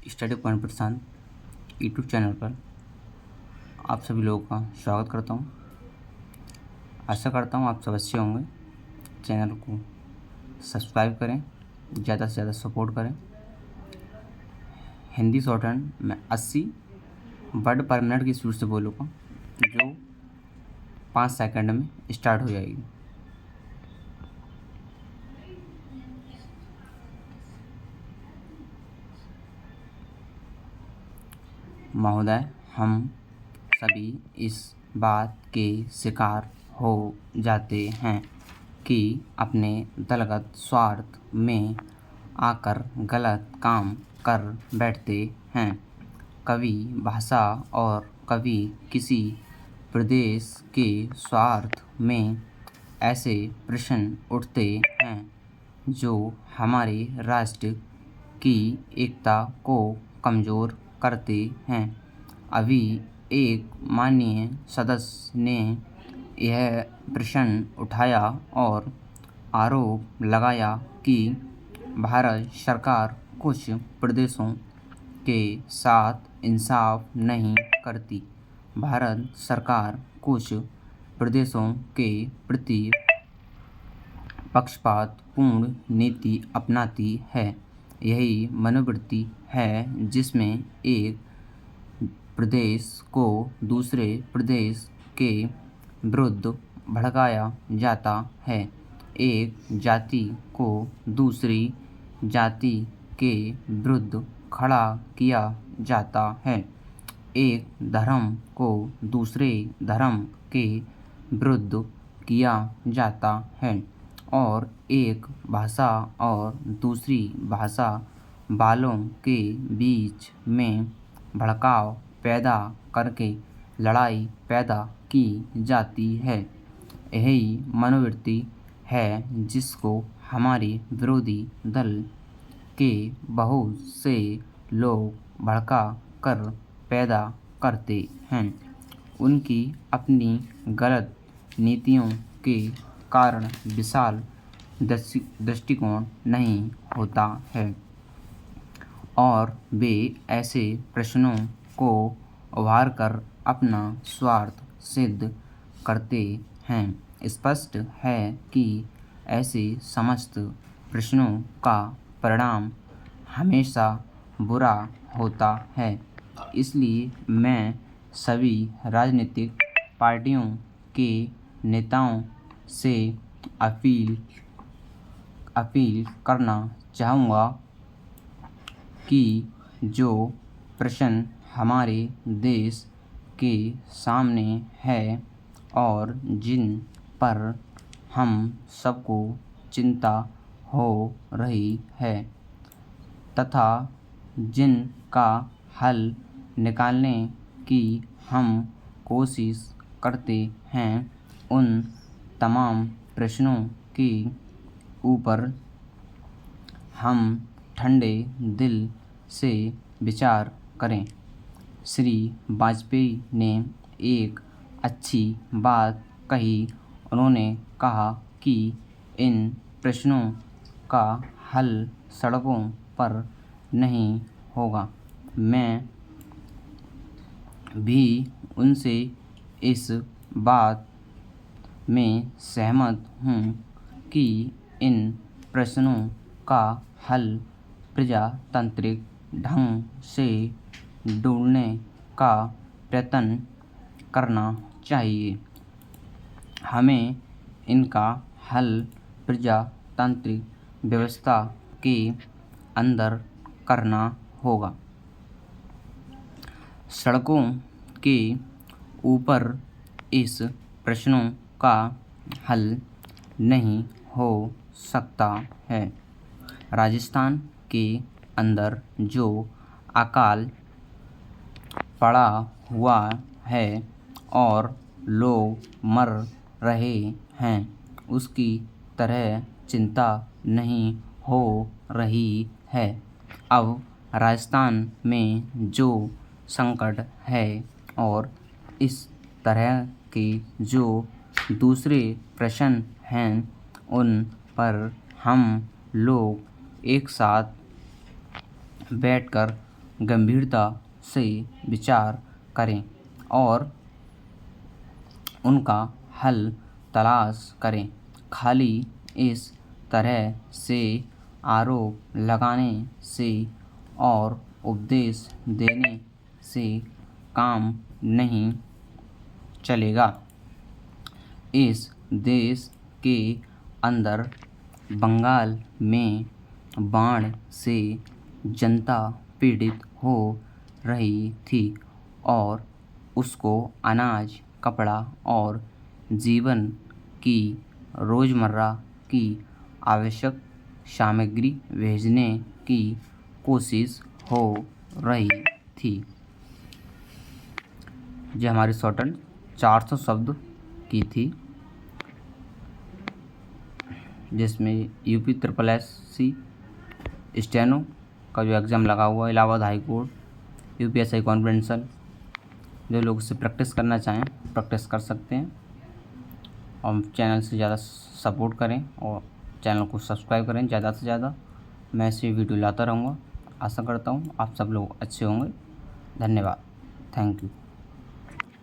Study point प्रशांत YouTube channel पर आप सभी लोगों का स्वागत करता हूं। आशा करता हूं आप सब अच्छे होंगे। चैनल को सब्सक्राइब करें, ज़्यादा से ज़्यादा सपोर्ट करें। हिंदी शॉर्ट हैंड में 80 वर्ड पर मिनट की स्पीड से बोलूँगा, जो 5 सेकंड में स्टार्ट हो जाएगी। महोदय, हम सभी इस बात के शिकार हो जाते हैं कि अपने दलगत स्वार्थ में आकर गलत काम कर बैठते हैं। कभी भाषा और कभी किसी प्रदेश के स्वार्थ में ऐसे प्रश्न उठते हैं जो हमारे राष्ट्र की एकता को कमज़ोर करते हैं। अभी एक माननीय सदस्य ने यह प्रश्न उठाया और आरोप लगाया कि भारत सरकार कुछ प्रदेशों के साथ इंसाफ नहीं करती। भारत सरकार कुछ प्रदेशों के प्रति पक्षपातपूर्ण नीति अपनाती है। यही मनोवृत्ति है जिसमें एक प्रदेश को दूसरे प्रदेश के विरुद्ध भड़काया जाता है। एक जाति को दूसरी जाति के विरुद्ध खड़ा किया जाता है। एक धर्म को दूसरे धर्म के विरुद्ध किया जाता है और एक भाषा और दूसरी भाषा वालों के बीच में भड़काव पैदा करके लड़ाई पैदा की जाती है। यही मनोवृत्ति है जिसको हमारे विरोधी दल के बहुत से लोग भड़का कर पैदा करते हैं। उनकी अपनी गलत नीतियों के कारण विशाल दृष्टिकोण नहीं होता है और वे ऐसे प्रश्नों को उभार कर अपना स्वार्थ सिद्ध करते हैं। स्पष्ट है कि ऐसे समस्त प्रश्नों का परिणाम हमेशा बुरा होता है। इसलिए मैं सभी राजनीतिक पार्टियों के नेताओं से अपील करना चाहूँगा कि जो प्रश्न हमारे देश के सामने है और जिन पर हम सबको चिंता हो रही है तथा जिनका हल निकालने की हम कोशिश करते हैं, उन तमाम प्रश्नों के ऊपर हम ठंडे दिल से विचार करें। श्री वाजपेयी ने एक अच्छी बात कही। उन्होंने कहा कि इन प्रश्नों का हल सड़कों पर नहीं होगा। मैं भी उनसे इस बात में सहमत हूँ कि इन प्रश्नों का हल प्रजातांत्रिक ढंग से ढूंढने का प्रयत्न करना चाहिए। हमें इनका हल प्रजातांत्रिक व्यवस्था के अंदर करना होगा। सड़कों के ऊपर इस प्रश्नों का हल नहीं हो सकता है। राजस्थान के अंदर जो अकाल पड़ा हुआ है और लोग मर रहे हैं, उसकी तरह चिंता नहीं हो रही है। अब राजस्थान में जो संकट है और इस तरह के जो दूसरे प्रश्न हैं, उन पर हम लोग एक साथ बैठकर गंभीरता से विचार करें और उनका हल तलाश करें। खाली इस तरह से आरोप लगाने से और उपदेश देने से काम नहीं चलेगा। इस देश के अंदर बंगाल में बाढ़ से जनता पीड़ित हो रही थी और उसको अनाज, कपड़ा और जीवन की रोज़मर्रा की आवश्यक सामग्री भेजने की कोशिश हो रही थी। ये हमारी शॉर्टहैंड 400 शब्द की थी, जिसमें यूपी SSSC स्टेनो का जो एग्ज़ाम लगा हुआ है, Allahabad high court, UPSI confidential, जो लोग इससे प्रैक्टिस करना चाहें प्रैक्टिस कर सकते हैं। और चैनल से ज़्यादा सपोर्ट करें और चैनल को सब्सक्राइब करें ज़्यादा से ज़्यादा। मैं ऐसे वीडियो लाता रहूँगा। आशा करता हूँ आप सब लोग अच्छे होंगे। धन्यवाद। Thank you.